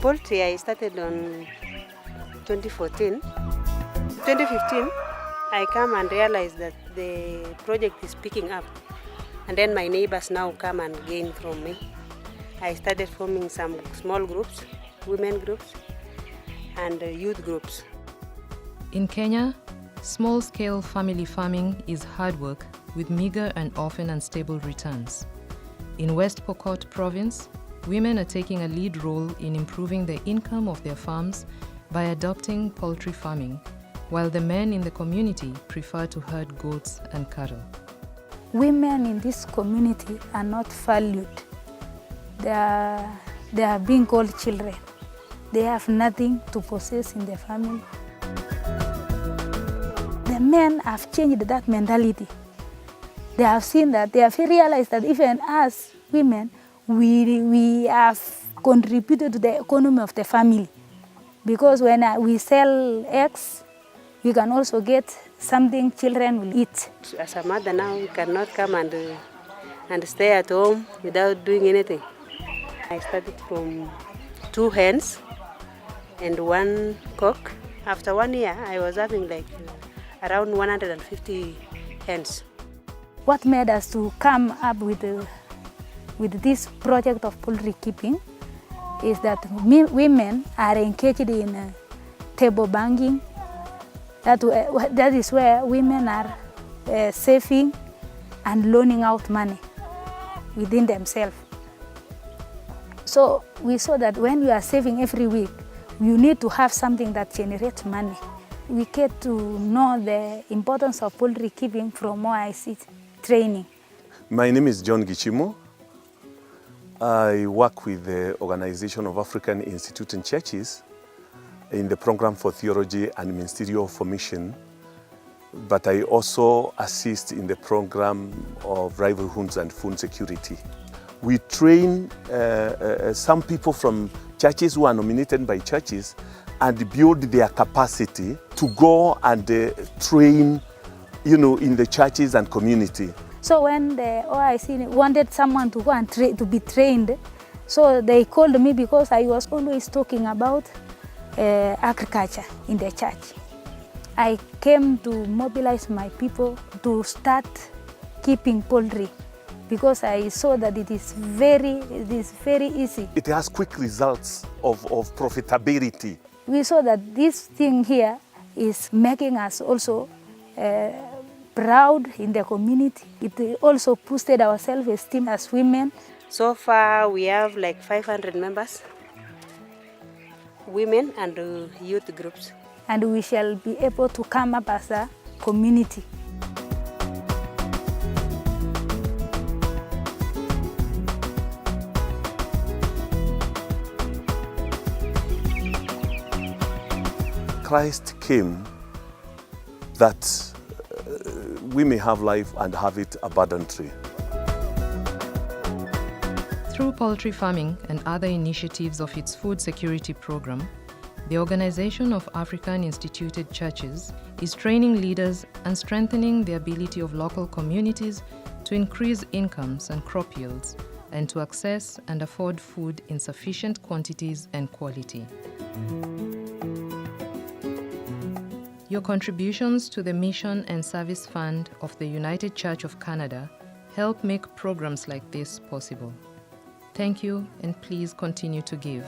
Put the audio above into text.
Poultry I started on 2014. 2015, I come and realize that the project is picking up. And then my neighbors now come and gain from me. I started forming some small groups, women groups, and youth groups. In Kenya, small-scale family farming is hard work with meager and often unstable returns. In West Pokot province, women are taking a lead role in improving the income of their farms by adopting poultry farming, while the men in the community prefer to herd goats and cattle. Women in this community are not valued. They are being called children. They have nothing to possess in their family. The men have changed that mentality. They have seen that, they have realized that even as women, we have contributed to the economy of the family. Because when we sell eggs, we can also get something children will eat. As a mother now, we cannot come and stay at home without doing anything. I started from 2 hens and 1 cock. After 1 year, I was having like around 150 hens. What made us to come up with this project of poultry keeping is that women are engaged in table banking. That is where women are saving and loaning out money within themselves. So we saw that when you are saving every week, you need to have something that generates money. We get to know the importance of poultry keeping from OIC training. My name is John Gichimo. I work with the Organization of African Institutes and Churches in the Program for Theology and Ministerial Formation, but I also assist in the program of livelihoods and food security. We train some people from churches who are nominated by churches and build their capacity to go and train, in the churches and community. So when the OIC wanted someone to go and to be trained, so they called me because I was always talking about agriculture in the church. I came to mobilize my people to start keeping poultry because I saw that it is very easy. It has quick results of profitability. We saw that this thing here is making us also proud in the community. It also boosted our self-esteem as women. So far we have like 500 members, women and youth groups. And we shall be able to come up as a community. Christ came that we may have life and have it abundantly. Through poultry farming and other initiatives of its food security program, the Organization of African Instituted Churches is training leaders and strengthening the ability of local communities to increase incomes and crop yields and to access and afford food in sufficient quantities and quality. Your contributions to the Mission and Service Fund of the United Church of Canada help make programs like this possible. Thank you, and please continue to give.